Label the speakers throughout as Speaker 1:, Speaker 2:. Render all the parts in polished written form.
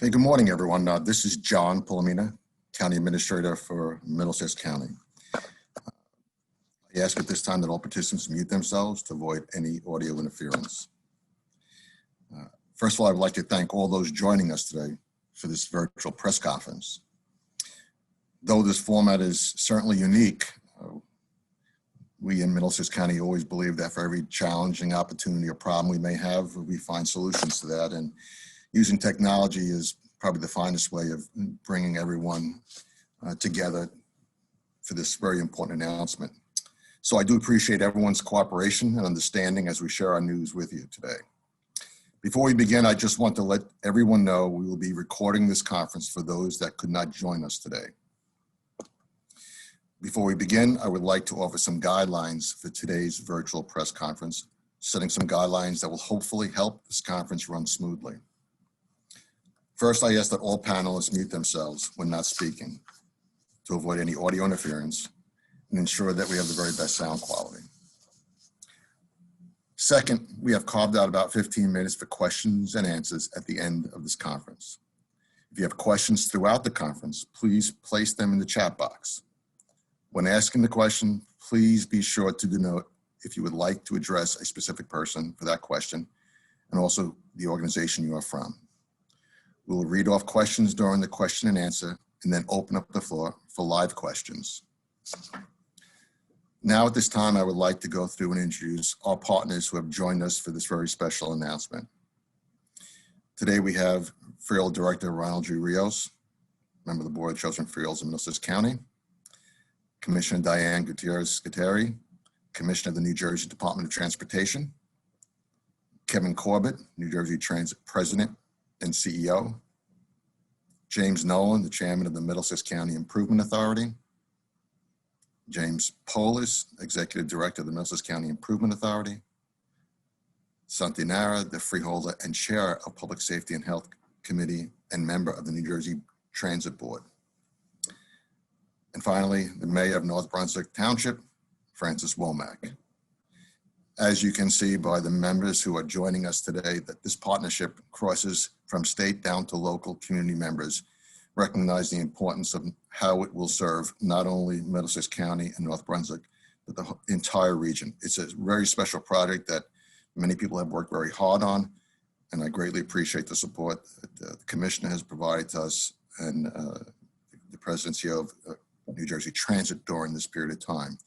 Speaker 1: Okay, good morning, everyone. This is John Palomina, County Administrator for Middlesex County. I ask at this time that all participants mute themselves to avoid any audio interference. First of all, I would like to thank all those joining us today for this virtual press conference. Though this format is certainly unique, we in Middlesex County always believe that for every challenging opportunity or problem we may have, we find solutions to that. And using technology is probably the finest way of bringing everyone together for this very important announcement. So I do appreciate everyone's cooperation and understanding as we share our news with you today. Before we begin, I just want to let everyone know we will be recording this conference for those that could not join us today. Before we begin, I would like to offer some guidelines for today's virtual press conference, setting some guidelines that will hopefully help this conference run smoothly. First, I ask that all panelists mute themselves when not speaking to avoid any audio interference and ensure that we have the very best sound quality. Second, we have carved out about 15 minutes for questions and answers at the end of this conference. If you have questions throughout the conference, please place them in the chat box. When asking the question, please be sure to denote if you would like to address a specific person for that question and also the organization you are from. We will read off questions during the question and answer and then open up the floor for live questions. Now at this time, I would like to go through and introduce our partners who have joined us for this very special announcement. Today we have Freehold Director Ronald G. Rios, member of the Board of Children Freeholds in Middlesex County, Commissioner Diane Gutierrez, Commissioner of the New Jersey Department of Transportation, Kevin Corbett, New Jersey Transit President and CEO, James Nolan, the Chairman of the Middlesex County Improvement Authority, James Polis, Executive Director of the Middlesex County Improvement Authority, Santi Nara, the Freeholder and Chair of Public Safety and Health Committee and member of the New Jersey Transit Board. And finally, the Mayor of North Brunswick Township, Francis Womack. As you can see by the members who are joining us today, that this partnership crosses from state down to local community members, recognize the importance of how it will serve not only Middlesex County and North Brunswick, but the entire region. It's a very special project that many people have worked very hard on, and I greatly appreciate the support that the Commissioner has provided to us and the presidency of New Jersey Transit during this period of time.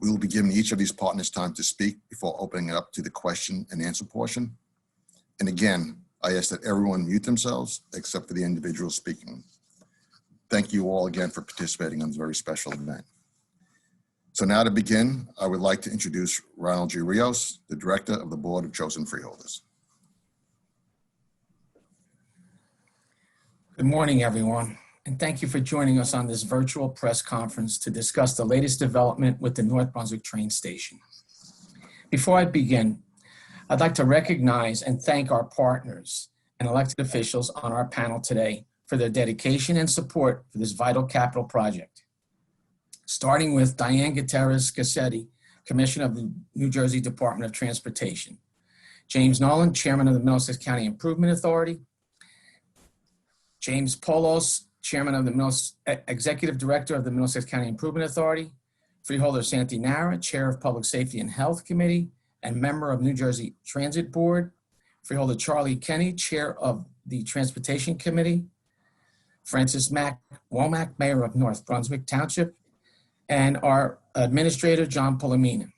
Speaker 1: We will be giving each of these partners time to speak before opening it up to the question and answer portion. And again, I ask that everyone mute themselves except for the individual speaking. Thank you all again for participating on this very special event. So now to begin, I would like to introduce Ronald G. Rios, the Director of the Board of Chosen Freeholders.
Speaker 2: Good morning, everyone. And thank you for joining us on this virtual press conference to discuss the latest development with the North Brunswick train station. Before I begin, I'd like to recognize and thank our partners and elected officials on our panel today for their dedication and support for this vital capital project. Starting with Diane Gutierrez, Commissioner of the New Jersey Department of Transportation, James Nolan, Chairman of the Middlesex County Improvement Authority, James Polos, Chairman of the Executive Director of the Middlesex County Improvement Authority, Freeholder Santi Nara, Chair of Public Safety and Health Committee and member of New Jersey Transit Board, Freeholder Charlie Kenny, Chair of the Transportation Committee, Francis Womack, Mayor of North Brunswick Township, and our Administrator, John Palomina.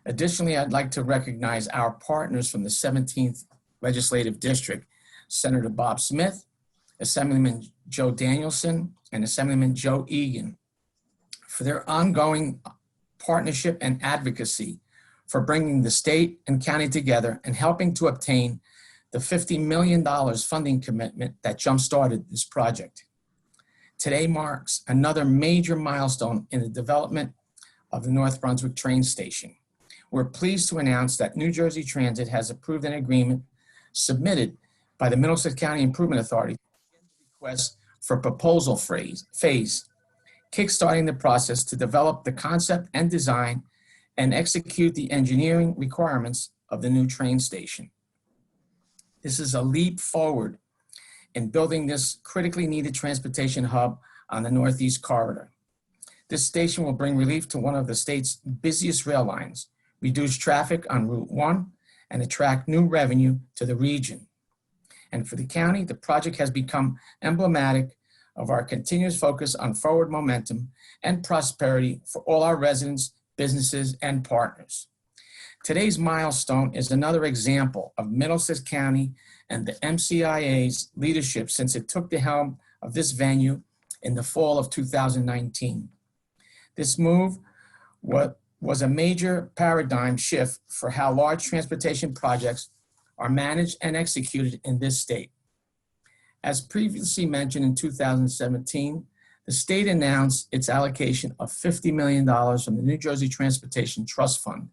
Speaker 2: Additionally, I'd like to recognize our partners from the 17th Legislative District, Senator Bob Smith, Assemblyman Joe Danielson, and Assemblyman Joe Egan, for their ongoing partnership and advocacy for bringing the state and county together and helping to obtain the $50 million funding commitment that jump-started this project. Today marks another major milestone in the development of the North Brunswick train station. We're pleased to announce that New Jersey Transit has approved an agreement submitted by the Middlesex County Improvement Authority request for proposal phase, kickstarting the process to develop the concept and design and execute the engineering requirements of the new train station. This is a leap forward in building this critically needed transportation hub on the Northeast Corridor. This station will bring relief to one of the state's busiest rail lines, reduce traffic on Route 1, and attract new revenue to the region. And for the county, the project has become emblematic of our continuous focus on forward momentum and prosperity for all our residents, businesses, and partners. Today's milestone is another example of Middlesex County and the MCIA's leadership since it took the helm of this venue in the fall of 2019. This move was a major paradigm shift for how large transportation projects are managed and executed in this state. As previously mentioned in 2017, the state announced its allocation of $50 million from the New Jersey Transportation Trust Fund,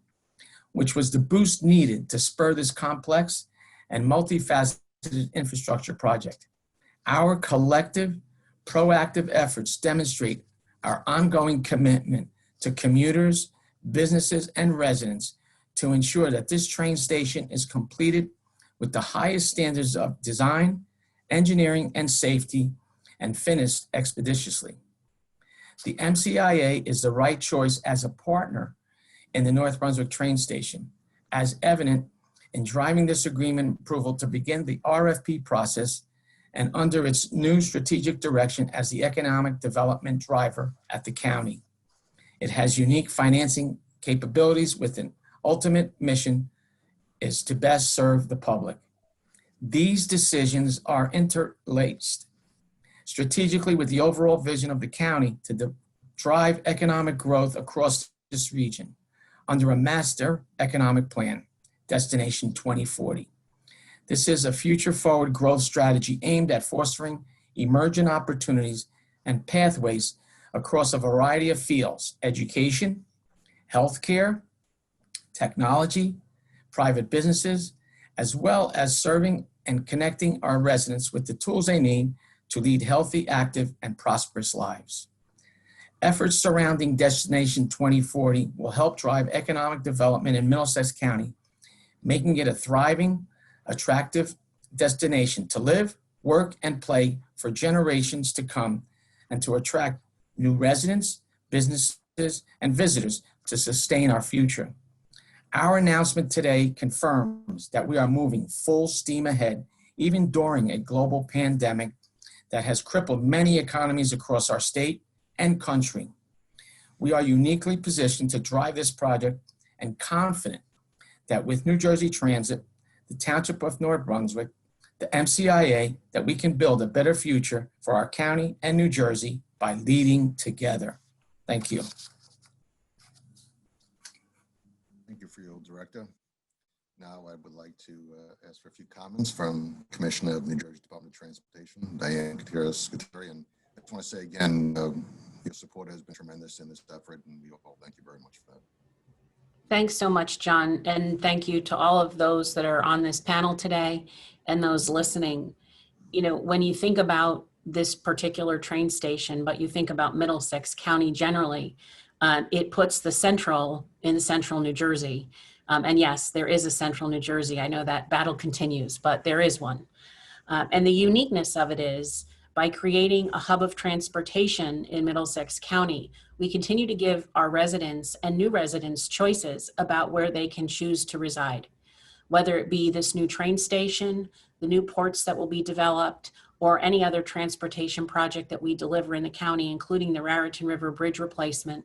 Speaker 2: which was the boost needed to spur this complex and multifaceted infrastructure project. Our collective, proactive efforts demonstrate our ongoing commitment to commuters, businesses, and residents to ensure that this train station is completed with the highest standards of design, engineering, and safety, and finished expeditiously. The MCIA is the right choice as a partner in the North Brunswick train station, as evident in driving this agreement approval to begin the RFP process and under its new strategic direction as the economic development driver at the county. It has unique financing capabilities with an ultimate mission is to best serve the public. These decisions are interlaced strategically with the overall vision of the county to drive economic growth across this region under a master economic plan, Destination 2040. This is a future-forward growth strategy aimed at fostering emergent opportunities and pathways across a variety of fields: education, healthcare, technology, private businesses, as well as serving and connecting our residents with the tools they need to lead healthy, active, and prosperous lives. Efforts surrounding Destination 2040 will help drive economic development in Middlesex County, making it a thriving, attractive destination to live, work, and play for generations to come, and to attract new residents, businesses, and visitors to sustain our future. Our announcement today confirms that we are moving full steam ahead, even during a global pandemic that has crippled many economies across our state and country. We are uniquely positioned to drive this project and confident that with New Jersey Transit, the Township of North Brunswick, the MCIA, that we can build a better future for our county and New Jersey by leading together. Thank you.
Speaker 1: Thank you, Field Director. Now I would like to ask for a few comments from Commissioner of New Jersey Department of Transportation, Diane Gutierrez. And I just want to say again, your support has been tremendous in this effort, and we all thank you very much for that.
Speaker 3: Thanks so much, John. And thank you to all of those that are on this panel today and those listening. You know, when you think about this particular train station, but you think about Middlesex County generally, it puts the central in central New Jersey. And yes, there is a central New Jersey. I know that battle continues, but there is one. And the uniqueness of it is by creating a hub of transportation in Middlesex County, we continue to give our residents and new residents choices about where they can choose to reside, whether it be this new train station, the new ports that will be developed, or any other transportation project that we deliver in the county, including the Raritan River Bridge replacement.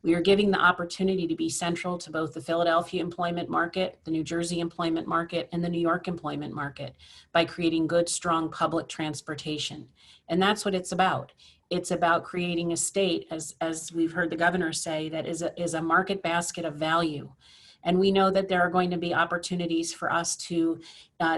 Speaker 3: We are giving the opportunity to be central to both the Philadelphia employment market, the New Jersey employment market, and the New York employment market by creating good, strong public transportation. And that's what it's about. It's about creating a state, as we've heard the governor say, that is a market basket of value. And we know that there are going to be opportunities for us to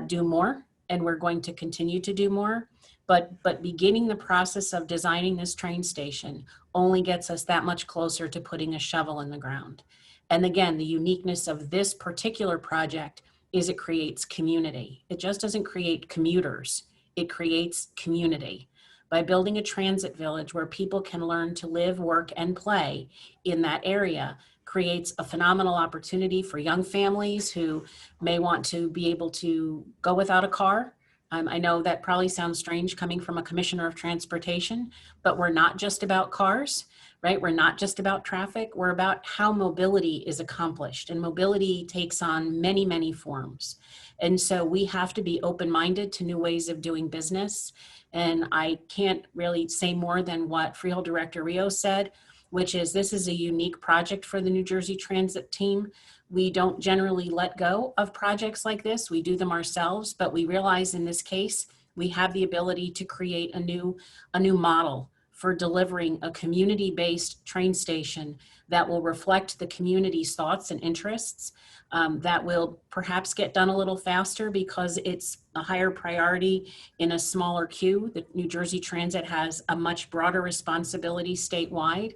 Speaker 3: do more, and we're going to continue to do more. But beginning the process of designing this train station only gets us that much closer to putting a shovel in the ground. And again, the uniqueness of this particular project is it creates community. It just doesn't create commuters, it creates community. By building a transit village where people can learn to live, work, and play in that area creates a phenomenal opportunity for young families who may want to be able to go without a car, I know that probably sounds strange coming from a commissioner of transportation, but we're not just about cars, right? We're not just about traffic. We're about how mobility is accomplished, and mobility takes on many, many forms. And so we have to be open-minded to new ways of doing business. And I can't really say more than what Freehold Director Rios said, which is this is a unique project for the New Jersey Transit team. We don't generally let go of projects like this. We do them ourselves, but we realize in this case, we have the ability to create a new model for delivering a community-based train station that will reflect the community's thoughts and interests, that will perhaps get done a little faster because it's a higher priority in a smaller queue. The New Jersey Transit has a much broader responsibility statewide.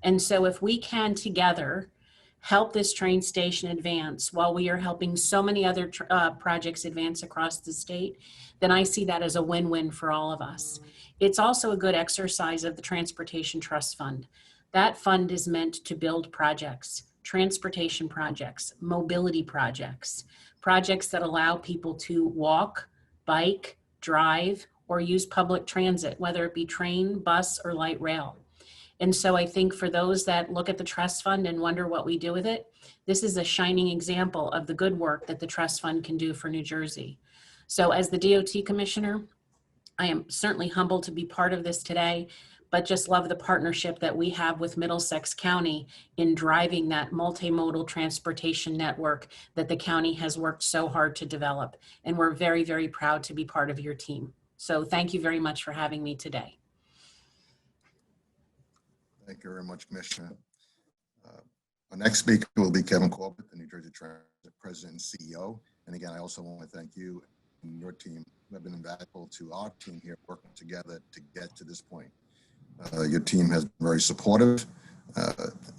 Speaker 3: And so if we can together help this train station advance while we are helping so many other projects advance across the state, then I see that as a win-win for all of us. It's also a good exercise of the Transportation Trust Fund. That fund is meant to build projects, transportation projects, mobility projects, projects that allow people to walk, bike, drive, or use public transit, whether it be train, bus, or light rail. And so I think for those that look at the trust fund and wonder what we do with it, this is a shining example of the good work that the trust fund can do for New Jersey. So as the DOT commissioner, I am certainly humbled to be part of this today, but just love the partnership that we have with Middlesex County in driving that multimodal transportation network that the county has worked so hard to develop. And we're very, very proud to be part of your team. So thank you very much for having me today.
Speaker 1: Thank you very much, Commissioner. Our next speaker will be Kevin Corbett, the New Jersey Transit President and CEO. And again, I also want to thank you and your team who have been invaluable to our team here working together to get to this point. Your team has been very supportive,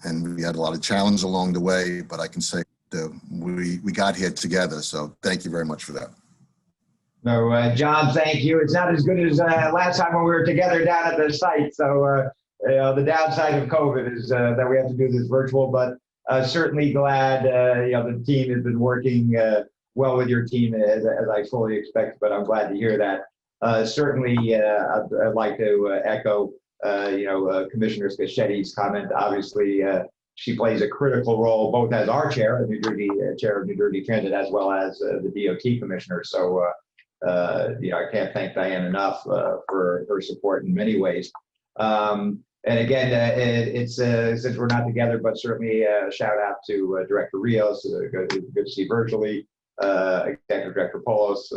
Speaker 1: and we had a lot of challenges along the way, but I can say that we got here together. So thank you very much for that.
Speaker 4: No, John, thank you. It's not as good as last time when we were together down at the site. So the downside of COVID is that we have to do this virtual, but certainly glad the team has been working well with your team as I fully expect, but I'm glad to hear that. Certainly, I'd like to echo Commissioner Scachetti's comment. Obviously, she plays a critical role both as our chair of New Jersey, chair of New Jersey Transit, as well as the DOT commissioner. So, I can't thank Diane enough for her support in many ways. And again, it's since we're not together, but certainly a shout out to Director Rios, good to see virtually, Executive Director Polos,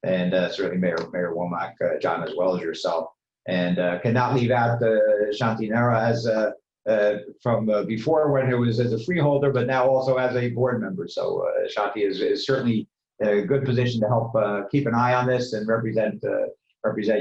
Speaker 4: and certainly Mayor Womack, John, as well as yourself. And cannot leave out Shanti Nara as from before when it was as a freeholder, but now also as a board member. So Shanti is certainly in a good position to help keep an eye on this and represent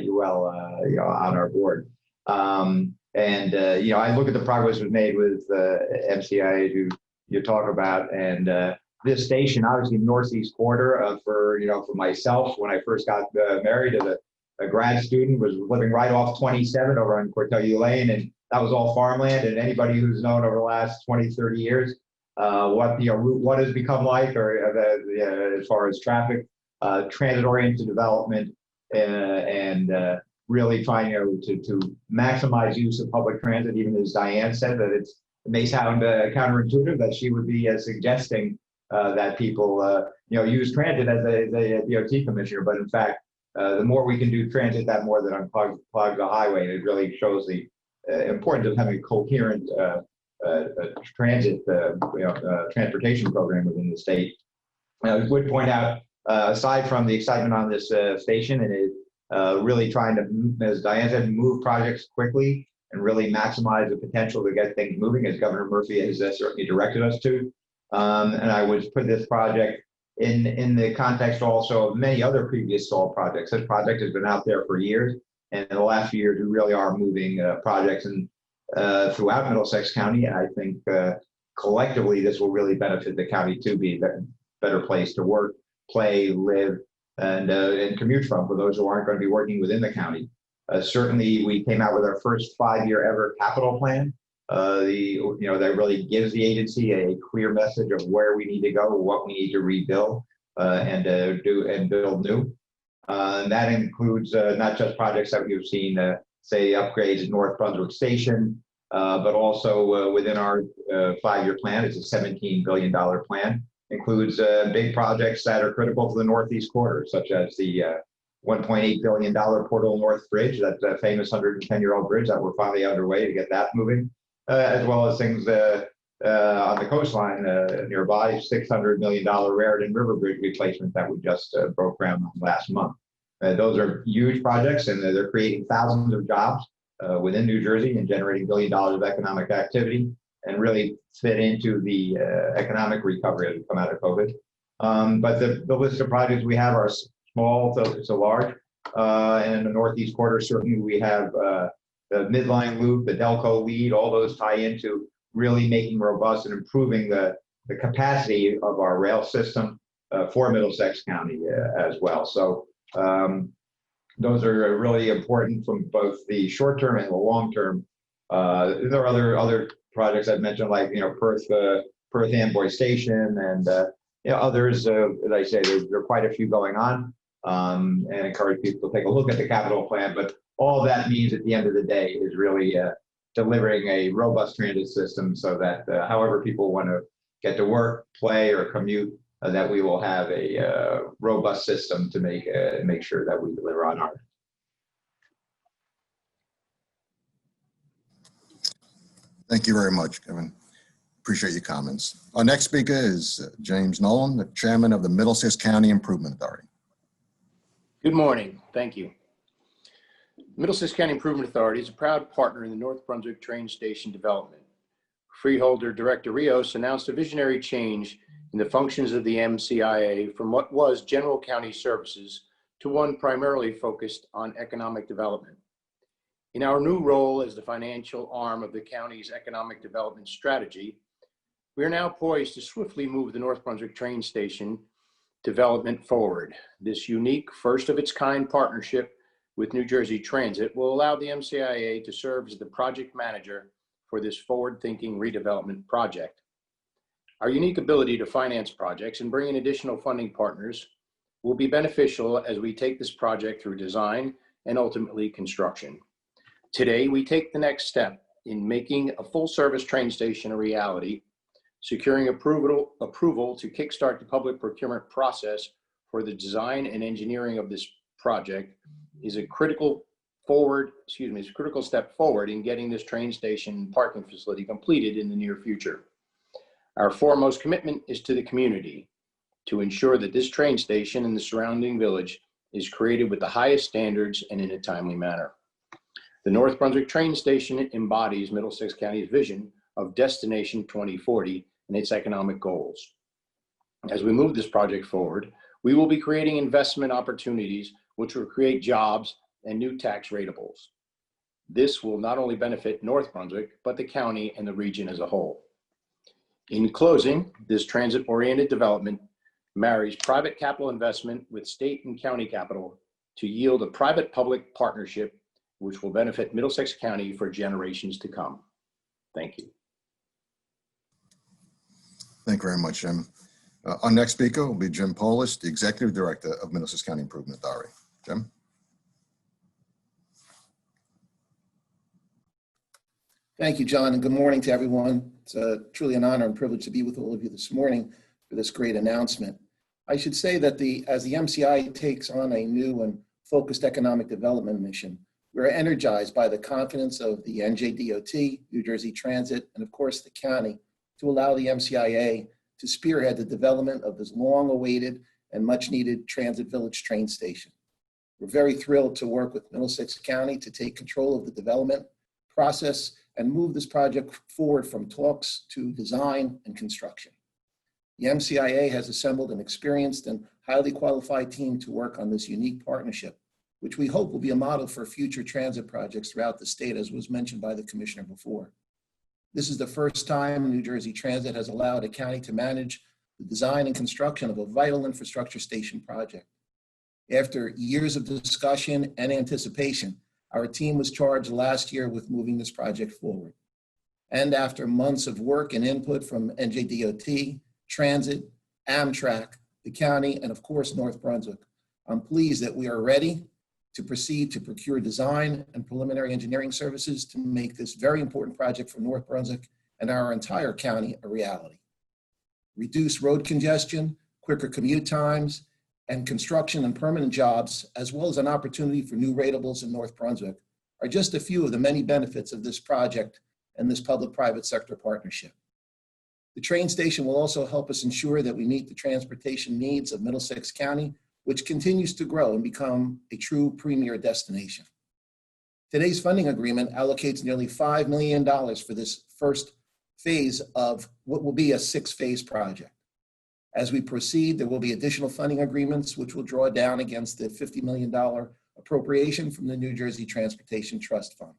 Speaker 4: you well, on our board. I look at the progress we've made with MCI you talk about, and this station, obviously northeast quarter for myself, when I first got married as a grad student, was living right off 27 over on Cortelyou Lane, and that was all farmland. And anybody who's known over the last 20, 30 years Route 1 has become like, or as far as traffic, transit-oriented development, and really trying to maximize use of public transit, even as Diane said, that it may sound counterintuitive that she would be suggesting that people use transit as a DOT commissioner, but in fact, the more we can do transit, that more that unclog the highway. And it really shows the importance of having a coherent transit transportation program within the state. I would point out, aside from the excitement on this station, and it really trying to, as Diane said, move projects quickly and really maximize the potential to get things moving, as Governor Murphy has certainly directed us to. And I would put this project in the context also of many other previous stalled projects. This project has been out there for years, and in the last few years, we really are moving projects and throughout Middlesex County. And I think collectively, this will really benefit the county to be a better place to work, play, live, and commute from for those who aren't going to be working within the county. Certainly, we came out with our first 5-year ever capital plan. That really gives the agency a clear message of where we need to go, what we need to rebuild, and build new. And that includes not just projects that we've seen, say, upgrades at North Brunswick Station, but also within our 5-year plan. It's a $17 billion plan. Includes big projects that are critical to the Northeast Corridor, such as the $1.8 billion Portal North Bridge, that famous 110-year-old bridge that we're finally underway to get that moving, as well as things on the coastline nearby, $600 million Raritan River Bridge replacement that we just broke ground on last month. Those are huge projects, and they're creating thousands of jobs within New Jersey and generating $1 billion of economic activity, and really fit into the economic recovery as we come out of COVID. But the list of projects we have are small to large. And in the Northeast Corridor, certainly we have the Midline Loop, the Delco Lead, all those tie into really making robust and improving the capacity of our rail system for Middlesex County as well. So those are really important from both the short term and the long term. There are other projects I've mentioned, like Perth Amboy Station, and others. As I say, there are quite a few going on, and encourage people to take a look at the capital plan. But all that means at the end of the day is really delivering a robust transit system, so that however people want to get to work, play, or commute, that we will have a robust system to make sure that we deliver on our.
Speaker 1: Thank you very much, Kevin. Appreciate your comments. Our next speaker is James Nolan, the chairman of the Middlesex County Improvement Authority.
Speaker 5: Good morning. Thank you. Middlesex County Improvement Authority is a proud partner in the North Brunswick train station development. Freeholder Director Rios announced a visionary change in the functions of the MCIA from what was general county services to one primarily focused on economic development. In our new role as the financial arm of the county's economic development strategy, we are now poised to swiftly move the North Brunswick train station development forward. This unique, first of its kind partnership with New Jersey Transit will allow the MCIA to serve as the project manager for this forward-thinking redevelopment project. Our unique ability to finance projects and bring in additional funding partners will be beneficial as we take this project through design and ultimately construction. Today, we take the next step in making a full-service train station a reality. Securing approval to kickstart the public procurement process for the design and engineering of this project is a critical step forward in getting this train station parking facility completed in the near future. Our foremost commitment is to the community to ensure that this train station and the surrounding village is created with the highest standards and in a timely manner. The North Brunswick train station embodies Middlesex County's vision of Destination 2040 and its economic goals. As we move this project forward, we will be creating investment opportunities which will create jobs and new tax ratables. This will not only benefit North Brunswick, but the county and the region as a whole. In closing, this transit-oriented development marries private capital investment with state and county capital to yield a private-public partnership which will benefit Middlesex County for generations to come. Thank you.
Speaker 1: Thank you very much, Jim. Our next speaker will be Jim Polis, the Executive Director of Middlesex County Improvement Authority. Jim?
Speaker 6: Thank you, John, and good morning to everyone. It's truly an honor and privilege to be with all of you this morning for this great announcement. I should say that as the MCI takes on a new and focused economic development mission, we're energized by the confidence of the NJDOT, New Jersey Transit, and of course the county to allow the MCIA to spearhead the development of this long-awaited and much-needed Transit Village train station. We're very thrilled to work with Middlesex County to take control of the development process and move this project forward from talks to design and construction. The MCIA has assembled an experienced and highly qualified team to work on this unique partnership, which we hope will be a model for future transit projects throughout the state, as was mentioned by the commissioner before. This is the first time New Jersey Transit has allowed a county to manage the design and construction of a vital infrastructure station project. After years of discussion and anticipation, our team was charged last year with moving this project forward. And after months of work and input from NJDOT, Transit, Amtrak, the county, and of course, North Brunswick, I'm pleased that we are ready to proceed to procure design and preliminary engineering services to make this very important project for North Brunswick and our entire county a reality. Reduce road congestion, quicker commute times, and construction and permanent jobs, as well as an opportunity for new ratables in North Brunswick, are just a few of the many benefits of this project and this public-private sector partnership. The train station will also help us ensure that we meet the transportation needs of Middlesex County, which continues to grow and become a true premier destination. Today's funding agreement allocates nearly $5 million for this first phase of what will be a 6-phase project. As we proceed, there will be additional funding agreements which will draw down against the $50 million appropriation from the New Jersey Transportation Trust Fund.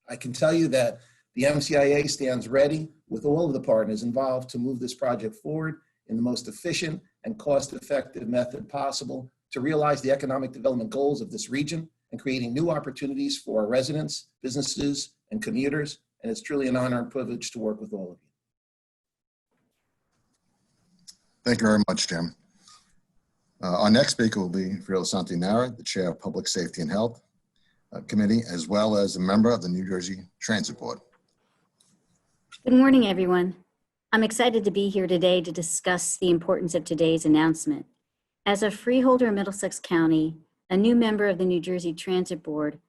Speaker 6: I can tell you that the MCIA stands ready with all of the partners involved to move this project forward in the most efficient and cost-effective method possible to realize the economic development goals of this region and creating new opportunities for our residents, businesses, and commuters. And it's truly an honor and privilege to work with all of you.
Speaker 1: Thank you very much, Jim. Our next speaker will be Frieda Santinara, the Chair of Public Safety and Health Committee, as well as a member of the New Jersey Transit Board.
Speaker 7: Good morning, everyone. I'm excited to be here today to discuss the importance of today's announcement. As a freeholder in Middlesex County, a new member of the New Jersey Transit Board,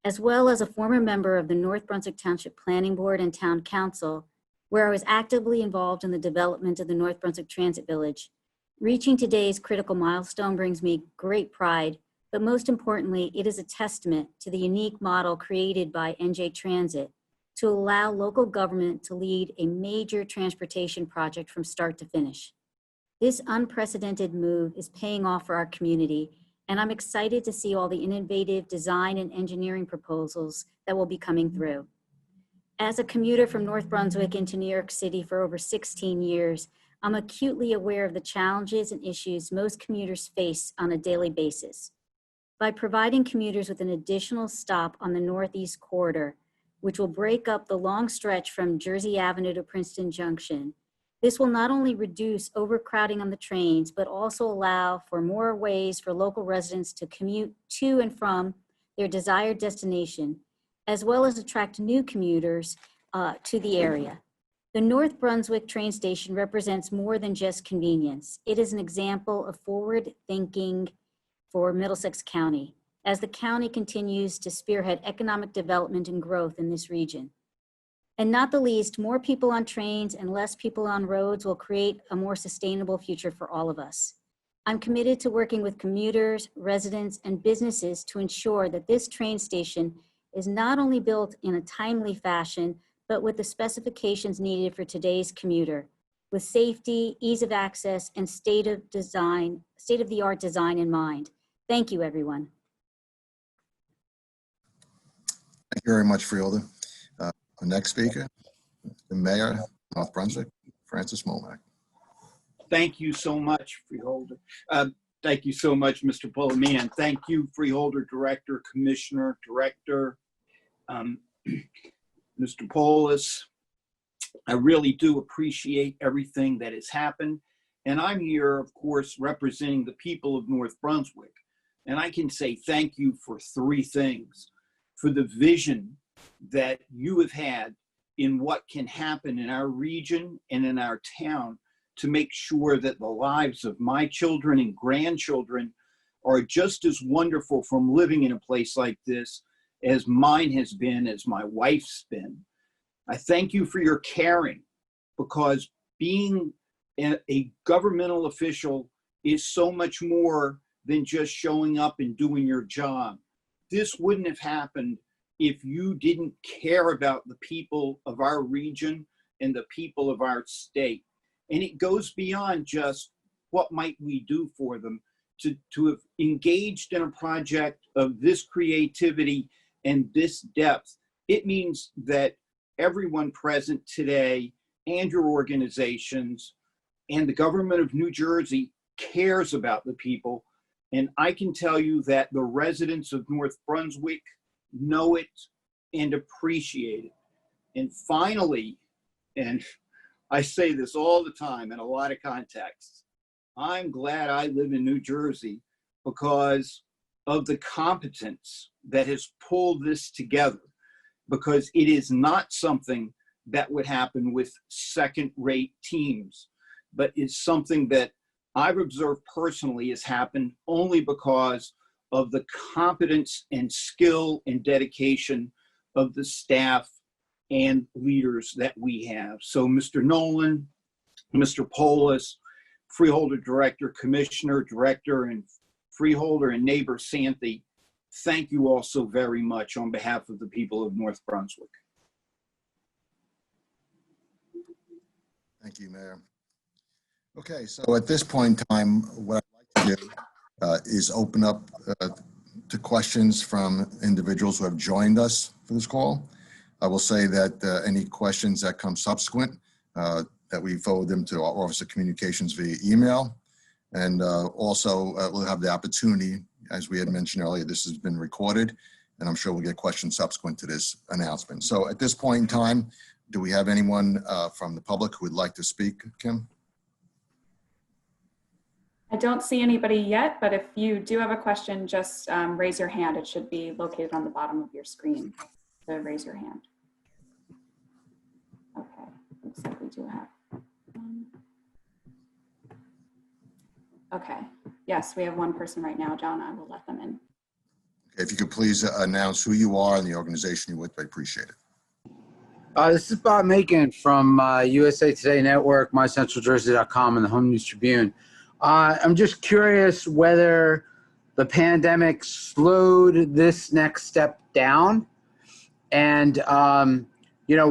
Speaker 7: as well as a former member of the North Brunswick Township Planning Board and Town Council, where I was actively involved in the development of the North Brunswick Transit Village, reaching today's critical milestone brings me great pride, but most importantly, it is a testament to the unique model created by NJ Transit to allow local government to lead a major transportation project from start to finish. This unprecedented move is paying off for our community, and I'm excited to see all the innovative design and engineering proposals that will be coming through. As a commuter from North Brunswick into New York City for over 16 years, I'm acutely aware of the challenges and issues most commuters face on a daily basis. By providing commuters with an additional stop on the Northeast Corridor, which will break up the long stretch from Jersey Avenue to Princeton Junction, this will not only reduce overcrowding on the trains, but also allow for more ways for local residents to commute to and from their desired destination, as well as attract new commuters to the area. The North Brunswick train station represents more than just convenience. It is an example of forward thinking for Middlesex County, as the county continues to spearhead economic development and growth in this region. And not the least, more people on trains and less people on roads will create a more sustainable future for all of us. I'm committed to working with commuters, residents, and businesses to ensure that this train station is not only built in a timely fashion, but with the specifications needed for today's commuter, with safety, ease of access, and state-of-the-art design in mind. Thank you, everyone.
Speaker 1: Thank you very much, Frieda. Our next speaker, the Mayor of North Brunswick, Francis Womack.
Speaker 8: Thank you so much, Freeholder. Thank you so much, Mr. Pulliman. Thank you, Freeholder Director, Commissioner, Director, Mr. Polis. I really do appreciate everything that has happened. And I'm here, of course, representing the people of North Brunswick. And I can say thank you for 3 things. For the vision that you have had in what can happen in our region and in our town to make sure that the lives of my children and grandchildren are just as wonderful from living in a place like this as mine has been, as my wife's been. I thank you for your caring, because being a governmental official is so much more than just showing up and doing your job. This wouldn't have happened if you didn't care about the people of our region and the people of our state. And it goes beyond just what might we do for them. To have engaged in a project of this creativity and this depth, it means that everyone present today and your organizations and the government of New Jersey cares about the people. And I can tell you that the residents of North Brunswick know it and appreciate it. And finally, and I say this all the time in a lot of contexts, I'm glad I live in New Jersey, because of the competence that has pulled this together, because it is not something that would happen with second-rate teams, but it's something that I've observed personally has happened only because of the competence and skill and dedication of the staff and leaders that we have. So Mr. Nolan, Mr. Polis, Freeholder Director, Commissioner, Director, and Freeholder and neighbor Santhi, thank you all so very much on behalf of the people of North Brunswick.
Speaker 1: Thank you, Mayor. Okay, so at this point in time, what I'd like to do is open up to questions from individuals who have joined us for this call. I will say that any questions that come subsequent, that we forward them to our Office of Communications via email. And also we'll have the opportunity, as we had mentioned earlier, this has been recorded, and I'm sure we'll get questions subsequent to this announcement. So at this point in time, do we have anyone from the public who would like to speak, Kim?
Speaker 9: I don't see anybody yet, but if you do have a question, just raise your hand. It should be located on the bottom of your screen. So raise your hand. Okay, looks like we do have one. Okay, yes, we have one person right now. John, I will let them in.
Speaker 1: Okay, if you could please announce who you are and the organization you're with, I appreciate it.
Speaker 10: This is Bob Macon from USA Today Network, MyCentralJersey.com, and the Home News Tribune. I'm just curious whether the pandemic slowed this next step down, and you know,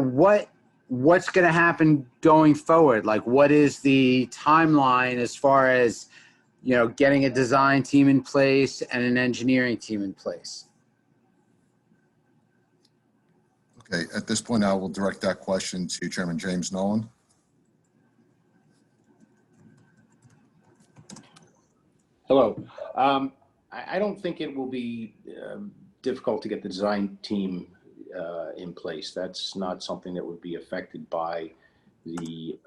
Speaker 10: what's going to happen going forward? Like, what is the timeline as far as, you know, getting a design team in place and an engineering team in place?
Speaker 1: Okay, at this point, I will direct that question to Chairman James Nolan.
Speaker 5: Hello. I don't think it will be difficult to get the design team in place. That's not something that would be affected by the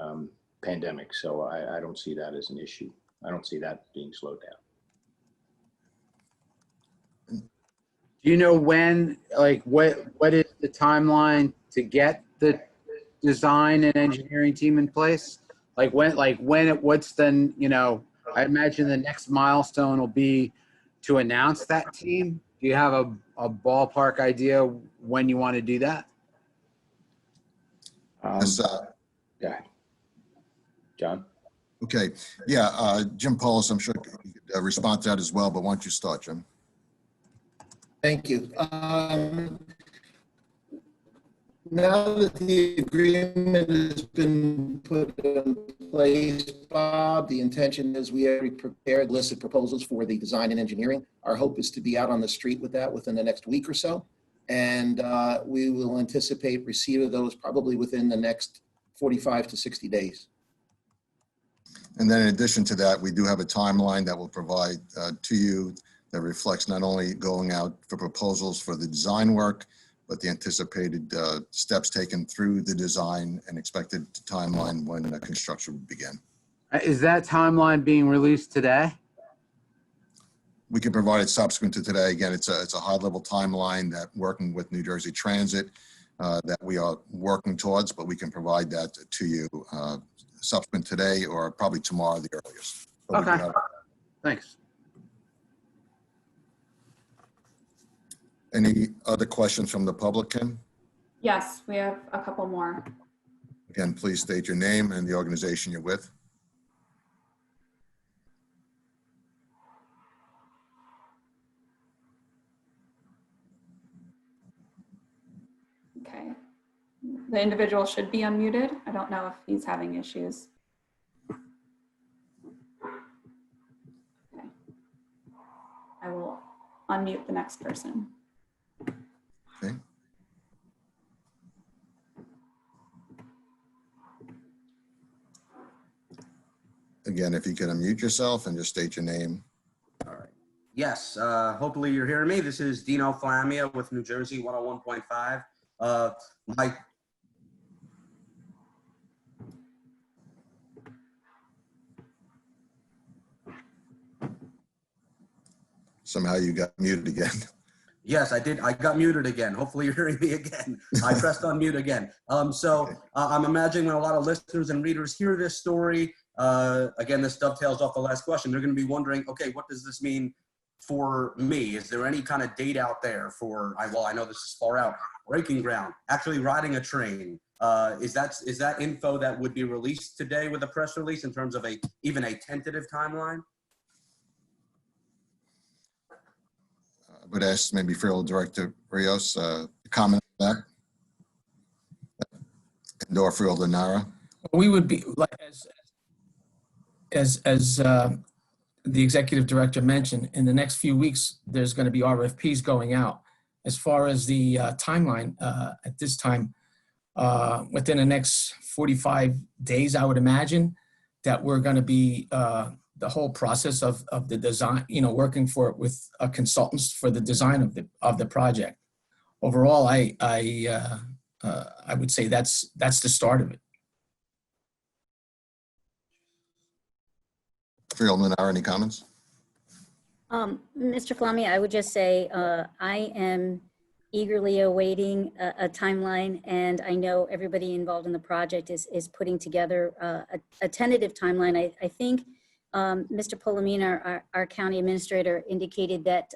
Speaker 5: pandemic. So I don't see that as an issue. I don't see that being slowed down.
Speaker 10: Do you know when, like, what is the timeline to get the design and engineering team in place? What's then, you know, I imagine the next milestone will be to announce that team. Do you have a ballpark idea when you want to do that?
Speaker 5: Yeah. John?
Speaker 1: Okay, yeah, Jim Polis, I'm sure you could respond to that as well, but why don't you start, Jim?
Speaker 6: Thank you. Now that the agreement has been put in place, Bob, the intention is we already prepared a list of proposals for the design and engineering. Our hope is to be out on the street with that within the next week or so. And we will anticipate receipt of those probably within the next 45 to 60 days.
Speaker 1: And then in addition to that, we do have a timeline that we'll provide to you that reflects not only going out for proposals for the design work, but the anticipated steps taken through the design and expected timeline when construction would begin.
Speaker 10: Is that timeline being released today?
Speaker 1: We can provide it subsequent to today. Again, it's a high-level timeline that working with New Jersey Transit that we are working towards, but we can provide that to you subsequent today or probably tomorrow, the earliest. But
Speaker 10: Okay, thanks.
Speaker 1: Any other questions from the public, Kim?
Speaker 9: Yes, we have a couple more.
Speaker 1: Again, please state your name and the organization you're with.
Speaker 9: Okay. The individual should be unmuted. I don't know if he's having issues. Okay. I will unmute the next person.
Speaker 1: Okay. Again, if you can unmute yourself and just state your name.
Speaker 11: All right. Yes, hopefully you're hearing me. This is Dino Flamia with New Jersey 101.5. My
Speaker 1: Somehow you got muted again.
Speaker 11: Yes, I did. I got muted again. Hopefully you're hearing me again. I pressed on mute again. I'm imagining when a lot of listeners and readers hear this story, again, this dovetails off the last question. They're going to be wondering, okay, what does this mean for me? Is there any kind of date out there for, well, I know this is far out, breaking ground, actually riding a train? Is that info that would be released today with a press release in terms of even a tentative timeline?
Speaker 1: I would ask maybe Field Director Rios to comment on that. And or Field Nara.
Speaker 2: We would be, like, as the executive director mentioned, in the next few weeks, there's going to be RFPs going out. As far as the timeline, at this time, within the next 45 days, I would imagine that we're going to be the whole process of the design, working with consultants for the design of the project. Overall, I would say that's the start of it.
Speaker 1: Field Nara, any comments?
Speaker 7: Mr. Flammia, I would just say I am eagerly awaiting a timeline, and I know everybody involved in the project is putting together a tentative timeline. I think Mr. Polomina, our county administrator, indicated that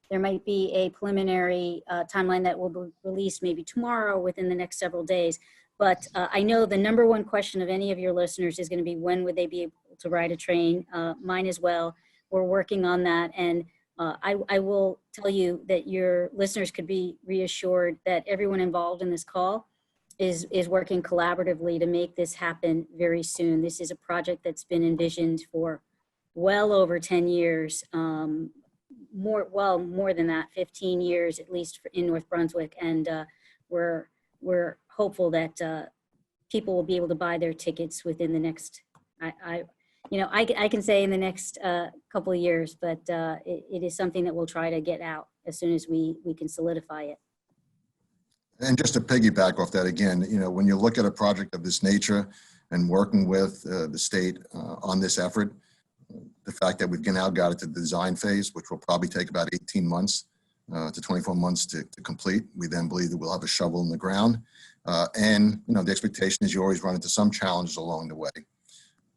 Speaker 7: there might be a preliminary timeline that will be released maybe tomorrow, within the next several days. But I know the number one question of any of your listeners is going to be, when would they be able to ride a train? Mine as well. We're working on that, and I will tell you that your listeners could be reassured that everyone involved in this call is working collaboratively to make this happen very soon. This is a project that's been envisioned for well over 10 years, more than that, 15 years at least in North Brunswick, and we're hopeful that people will be able to buy their tickets within the next, I can say in the next couple of years, but it is something that we'll try to get out as soon as we can solidify it.
Speaker 1: And just to piggyback off that again, when you look at a project of this nature and working with the state on this effort, the fact that we've now got it to the design phase, which will probably take about 18 months to 24 months to complete. We then believe that we'll have a shovel in the ground. And the expectation is you always run into some challenges along the way.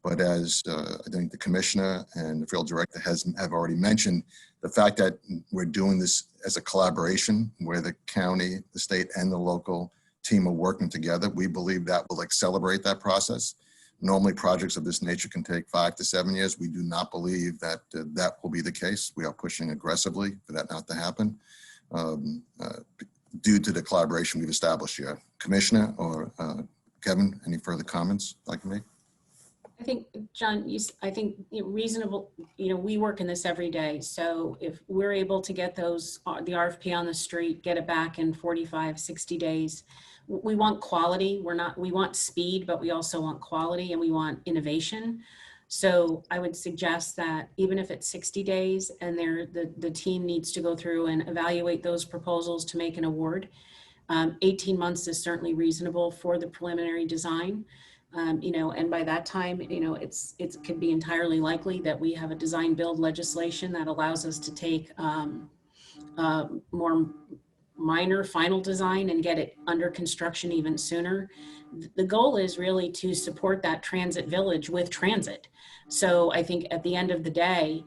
Speaker 1: But as I think the commissioner and the field director have already mentioned, the fact that we're doing this as a collaboration where the county, the state, and the local team are working together, we believe that will accelerate that process. Normally, projects of this nature can take 5 to 7 years. We do not believe that that will be the case. We are pushing aggressively for that not to happen due to the collaboration we've established here. Commissioner or Kevin, any further comments I can make?
Speaker 3: I think, John, I think reasonable, we work in this every day. So if we're able to get the RFP on the street, get it back in 45, 60 days, we want quality. We want speed, but we also want quality and we want innovation. So I would suggest that even if it's 60 days and the team needs to go through and evaluate those proposals to make an award, 18 months is certainly reasonable for the preliminary design. And by that time, it could be entirely likely that we have a design build legislation that allows us to take more minor final design and get it under construction even sooner. The goal is really to support that transit village with transit. So I think at the end of the day,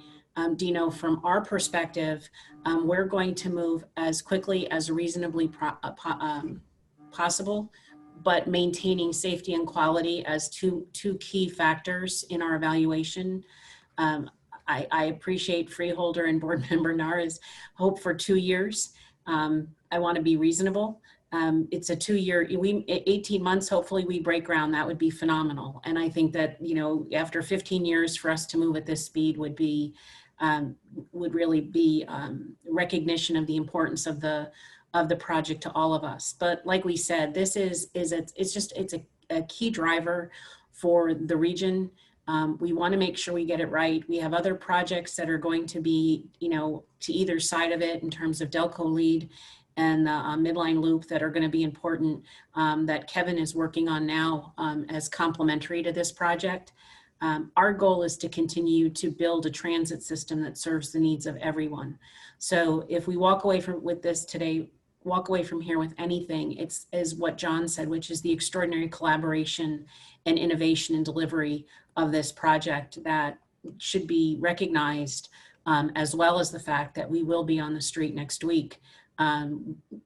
Speaker 3: Dino, from our perspective, we're going to move as quickly as reasonably possible, but maintaining safety and quality as two key factors in our evaluation. I appreciate Freeholder and Board Member Nara's hope for 2 years. I want to be reasonable. It's a 2-year, 18 months, hopefully we break ground. That would be phenomenal. And I think that, after 15 years for us to move at this speed would really be recognition of the importance of the project to all of us. But like we said, this is a key driver for the region. We want to make sure we get it right. We have other projects that are going to be, to either side of it in terms of Delco Lead and the Midline Loop that are going to be important, that Kevin is working on now as complementary to this project. Our goal is to continue to build a transit system that serves the needs of everyone. So if we walk away with this today, walk away from here with anything, it's as what John said, which is the extraordinary collaboration and innovation and delivery of this project that should be recognized, as well as the fact that we will be on the street next week,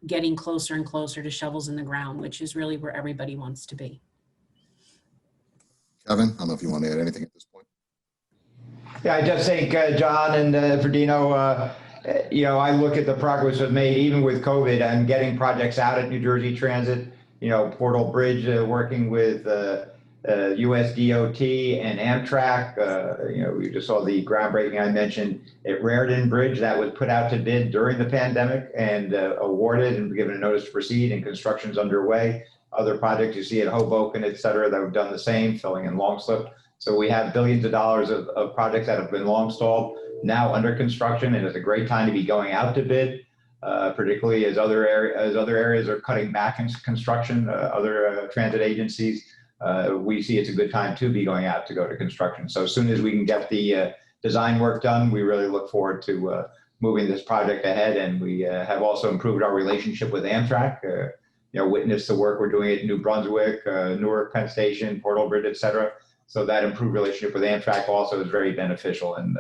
Speaker 3: getting closer and closer to shovels in the ground, which is really where everybody wants to be.
Speaker 1: Kevin, I don't know if you want to add anything at this point.
Speaker 4: Yeah, I just think, John and Ferdino, I look at the progress we've made, even with COVID, and getting projects out at New Jersey Transit, Portal Bridge, working with US DOT and Amtrak. We just saw the groundbreaking I mentioned at Raritan Bridge that was put out to bid during the pandemic and awarded and given a notice to proceed, and construction's underway. Other projects you see at Hoboken, et cetera, that have done the same, filling in long slip. So we have billions of dollars of projects that have been long stalled, now under construction, and it's a great time to be going out to bid, particularly as other areas are cutting back in construction, other transit agencies. We see it's a good time to be going out to go to construction. So as soon as we can get the design work done, we really look forward to moving this project ahead. And we have also improved our relationship with Amtrak. Witness the work we're doing at New Brunswick, Newark Penn Station, Portal Bridge, et cetera. So that improved relationship with Amtrak also is very beneficial in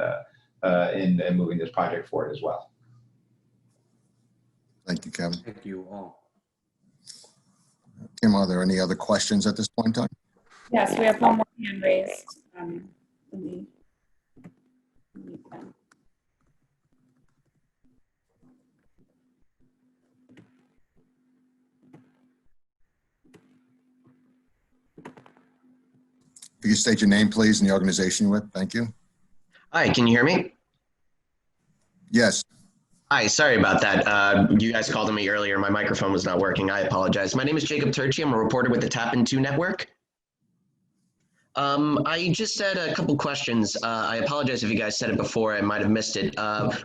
Speaker 4: moving this project forward as well.
Speaker 1: Thank you, Kevin.
Speaker 11: Thank you all.
Speaker 1: Kim, are there any other questions at this point in time?
Speaker 9: Yes, we have one more hand raised.
Speaker 1: If you could state your name, please, and the organization you're with. Thank you.
Speaker 12: Hi, can you hear me?
Speaker 1: Yes.
Speaker 12: Hi, sorry about that. You guys called on me earlier. My microphone was not working. I apologize. My name is Jacob Turchi. I'm a reporter with the Tap Into Network. I just had a couple questions. I apologize if you guys said it before. I might have missed it.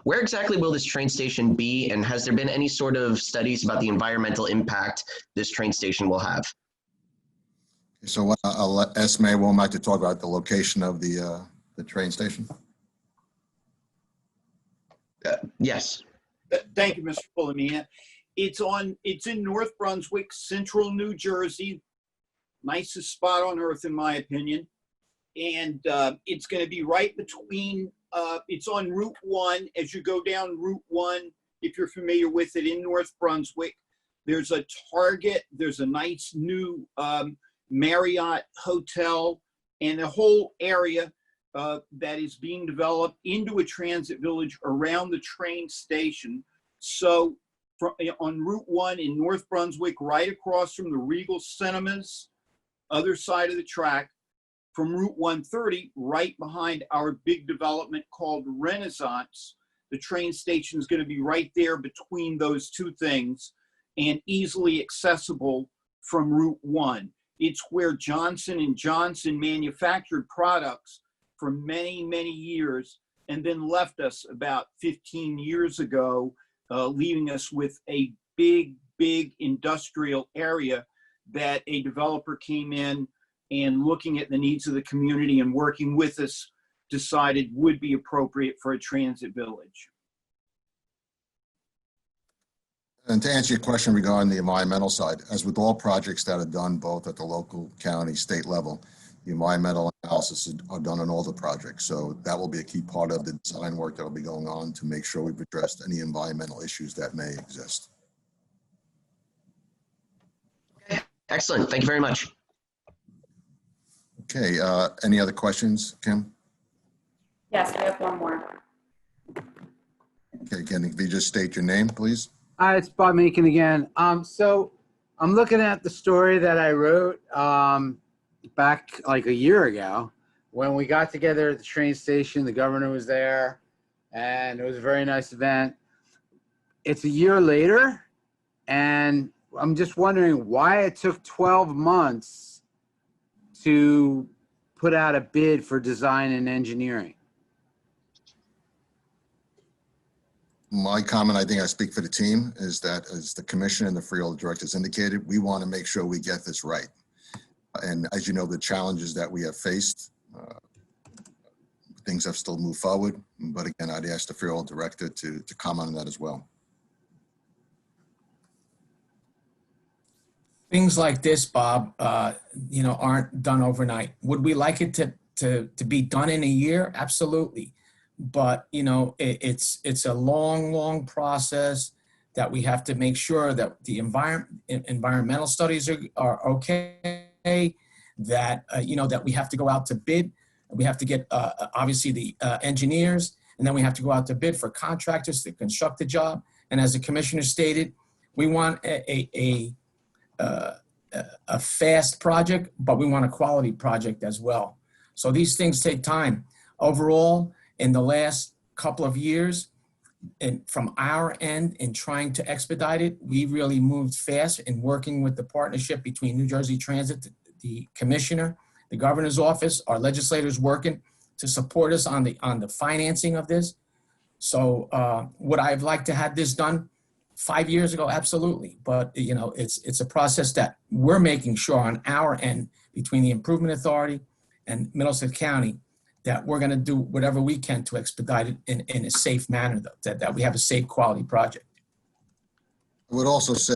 Speaker 12: Where exactly will this train station be, and has there been any sort of studies about the environmental impact this train station will have?
Speaker 1: So I'll ask Mayor Womack to talk about the location of the train station.
Speaker 12: Yes.
Speaker 8: Thank you, Mr. Fullamia. It's in North Brunswick, central New Jersey. Nicest spot on earth, in my opinion. And it's going to be right between, it's on Route 1. As you go down Route 1, if you're familiar with it, in North Brunswick, there's a Target, there's a nice new Marriott hotel, and a whole area that is being developed into a transit village around the train station. So on Route 1 in North Brunswick, right across from the Regal Cinemas, other side of the track, from Route 130, right behind our big development called Renaissance, the train station is going to be right there between those two things and easily accessible from Route 1. It's where Johnson & Johnson manufactured products for many, many years and then left us about 15 years ago, leaving us with a big, big industrial area that a developer came in and, looking at the needs of the community and working with us, decided would be appropriate for a transit village.
Speaker 1: And to answer your question regarding the environmental side, as with all projects that are done both at the local, county, state level, the environmental analysis are done on all the projects. So that will be a key part of the design work that will be going on to make sure we've addressed any environmental issues that may exist.
Speaker 12: Okay. Excellent. Thank you very much.
Speaker 1: Okay. Any other questions, Kim?
Speaker 9: Yes, we have one more.
Speaker 1: Okay, Ken, if you just state your name, please.
Speaker 10: Hi, it's Bob Meakin again. So I'm looking at the story that I wrote back like a year ago when we got together at the train station. The governor was there, and it was a very nice event. It's a year later, and I'm just wondering why it took 12 months to put out a bid for design and engineering.
Speaker 1: My comment, I think I speak for the team, is that as the commission and the freehold directors indicated, we want to make sure we get this right. And as you know, the challenges that we have faced things have still moved forward. But again, I'd ask the Freehold Director to comment on that as well.
Speaker 2: Things like this, Bob, aren't done overnight. Would we like it to be done in a year? Absolutely. But, it's a long process that we have to make sure that the environmental studies are okay, that, that we have to go out to bid. We have to get, obviously, the engineers, and then we have to go out to bid for contractors to construct the job. And as the commissioner stated, we want a fast project, but we want a quality project as well. So these things take time. Overall, in the last couple of years, and from our end in trying to expedite it, we really moved fast in working with the partnership between New Jersey Transit, the commissioner, the governor's office, our legislators working to support us on the financing of this. So would I have liked to have this done 5 years ago? Absolutely. But it's a process that we're making sure on our end between the Improvement Authority and Middlesex County that we're going to do whatever we can to expedite it in a safe manner, that we have a safe quality project.
Speaker 1: I would also say,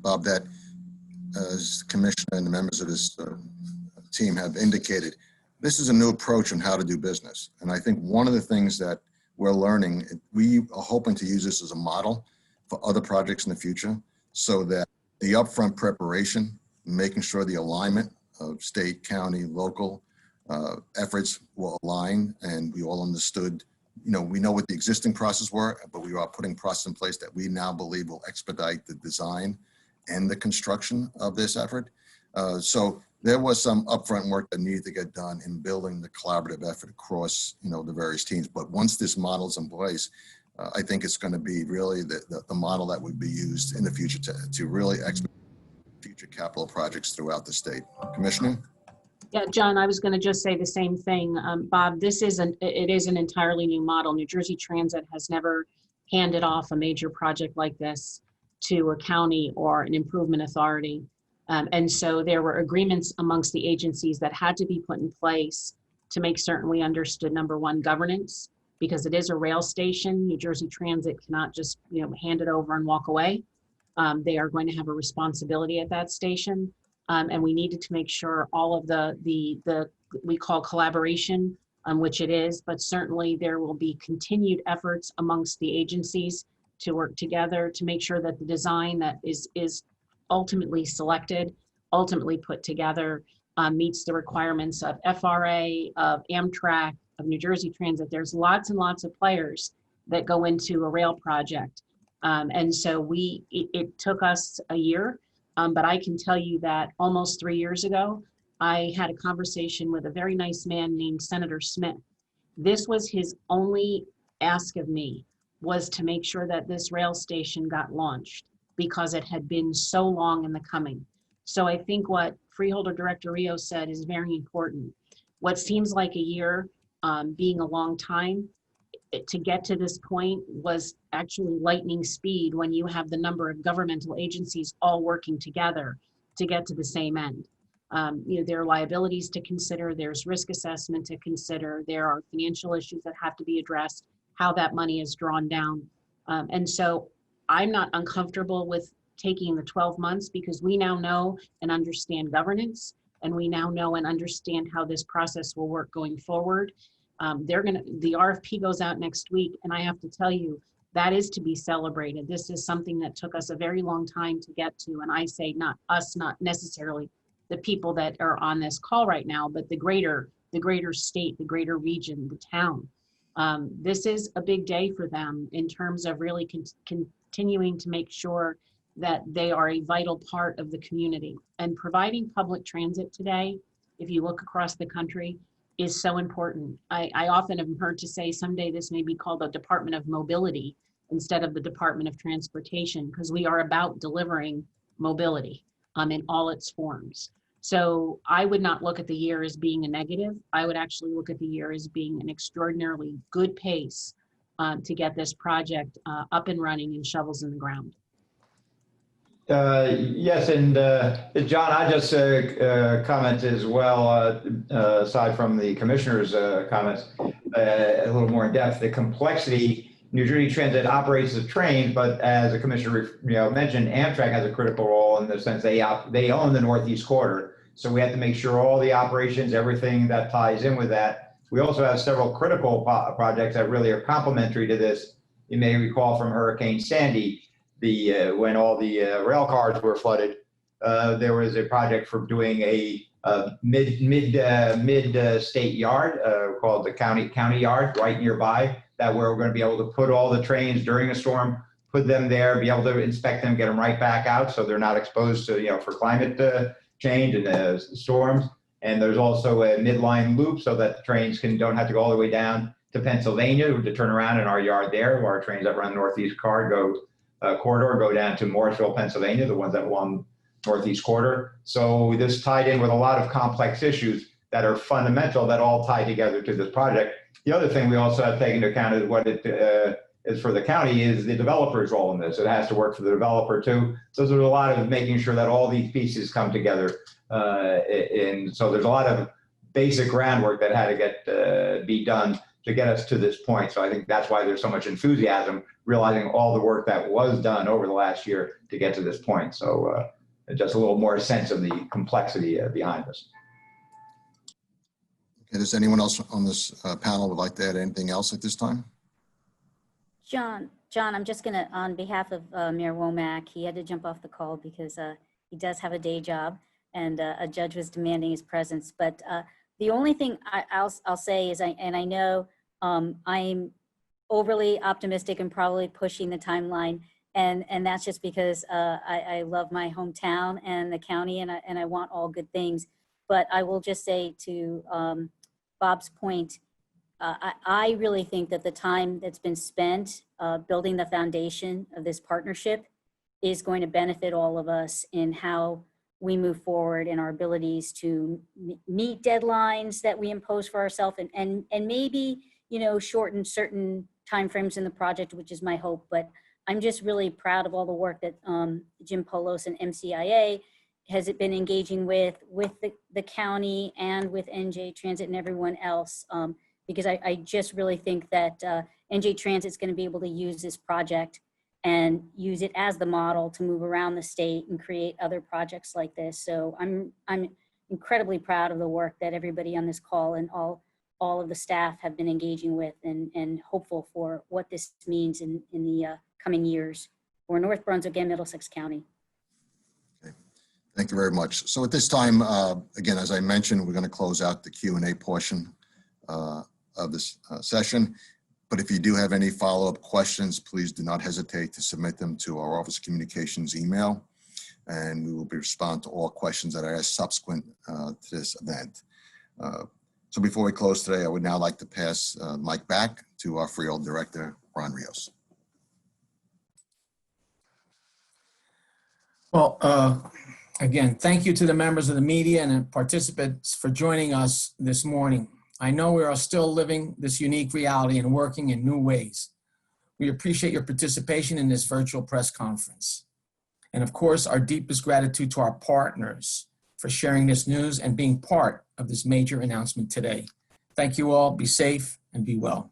Speaker 1: Bob, that as the commissioner and the members of this team have indicated, this is a new approach on how to do business. And I think one of the things that we're learning, we are hoping to use this as a model for other projects in the future, so that the upfront preparation, making sure the alignment of state, county, local efforts will align, and we all understood, we know what the existing process were, but we are putting process in place that we now believe will expedite the design and the construction of this effort. So there was some upfront work that needed to get done in building the collaborative effort across, the various teams. But once this model is in place, I think it's going to be really the model that would be used in the future to really expedite future capital projects throughout the state. Commissioner?
Speaker 3: Yeah, John, I was going to just say the same thing. Bob, it is an entirely new model. New Jersey Transit has never handed off a major project like this to a county or an improvement authority. And so there were agreements amongst the agencies that had to be put in place to make certain we understood, number one, governance, because it is a rail station. New Jersey Transit cannot just hand it over and walk away. They are going to have a responsibility at that station. And we needed to make sure all of the we call collaboration, which it is, but certainly there will be continued efforts amongst the agencies to work together to make sure that the design that is ultimately selected, ultimately put together, meets the requirements of FRA, of Amtrak, of New Jersey Transit. There's lots and lots of players that go into a rail project. And so it took us a year. But I can tell you that almost 3 years ago, I had a conversation with a very nice man named Senator Smith. This was his only ask of me, was to make sure that this rail station got launched because it had been so long in the coming. So I think what Freeholder Director Rios said is very important. What seems like a year being a long time, to get to this point was actually lightning speed when you have the number of governmental agencies all working together to get to the same end. There are liabilities to consider, there's risk assessment to consider, there are financial issues that have to be addressed, how that money is drawn down. And so I'm not uncomfortable with taking the 12 months because we now know and understand governance, and we now know and understand how this process will work going forward. The RFP goes out next week, and I have to tell you, that is to be celebrated. This is something that took us a very long time to get to, and I say not us, not necessarily the people that are on this call right now, but the greater state, the greater region, the town. This is a big day for them in terms of really continuing to make sure that they are a vital part of the community. And providing public transit today, if you look across the country, is so important. I often have heard to say someday this may be called the Department of Mobility instead of the Department of Transportation, because we are about delivering mobility in all its forms. So I would not look at the year as being a negative. I would actually look at the year as being an extraordinarily good pace to get this project up and running and shovels in the ground.
Speaker 4: Yes, and John, I just comment as well, aside from the commissioner's comments, a little more in depth, the complexity. New Jersey Transit operates the trains, but as the commissioner mentioned, Amtrak has a critical role in the sense they own the Northeast Corridor. So we have to make sure all the operations, everything that ties in with that. We also have several critical projects that really are complementary to this. You may recall from Hurricane Sandy, when all the rail cars were flooded, there was a project for doing a mid-state yard called the county yard right nearby, that we're going to be able to put all the trains during a storm, put them there, be able to inspect them, get them right back out so they're not exposed to, for climate change and storms. And there's also a midline loop so that the trains don't have to go all the way down to Pennsylvania to turn around in our yard there, where our trains that run Northeast corridor go down to Morrisville, Pennsylvania, the ones that run Northeast Corridor. So this tied in with a lot of complex issues that are fundamental that all tie together to this project. The other thing we also have taken into account is what it is for the county is the developer's role in this. It has to work for the developer too. So there's a lot of making sure that all these pieces come together. And so there's a lot of basic groundwork that had to be done to get us to this point. So I think that's why there's so much enthusiasm, realizing all the work that was done over the last year to get to this point. So just a little more sense of the complexity behind this.
Speaker 1: Okay, does anyone else on this panel would like to add anything else at this time?
Speaker 7: John, I'm just gonna, on behalf of Mayor Womack, he had to jump off the call because he does have a day job and a judge was demanding his presence. But the only thing I'll say is, I know I'm overly optimistic and probably pushing the timeline, and that's just because I love my hometown and the county, and I want all good things. But I will just say to Bob's point, I really think that the time that's been spent building the foundation of this partnership is going to benefit all of us in how we move forward in our abilities to meet deadlines that we impose for ourselves, and maybe, shorten certain timeframes in the project, which is my hope. But I'm just really proud of all the work that Jim Polos and MCIA has been engaging with the county and with NJ Transit and everyone else, because I just really think that NJ Transit is going to be able to use this project and use it as the model to move around the state and create other projects like this. So I'm incredibly proud of the work that everybody on this call and all of the staff have been engaging with, and hopeful for what this means in the coming years for North Brunswick and Middlesex County.
Speaker 1: Okay. Thank you very much. So at this time, again, as I mentioned, we're going to close out the Q&A portion of this session. But if you do have any follow-up questions, please do not hesitate to submit them to our Office of Communications email, and we will respond to all questions that are asked subsequent to this event. So before we close today, I would now like to pass Mike back to our Freehold Director, Ron Rios.
Speaker 2: Well, again, thank you to the members of the media and participants for joining us this morning. I know we are still living this unique reality and working in new ways. We appreciate your participation in this virtual press conference. And of course, our deepest gratitude to our partners for sharing this news and being part of this major announcement today. Thank you all. Be safe and be well.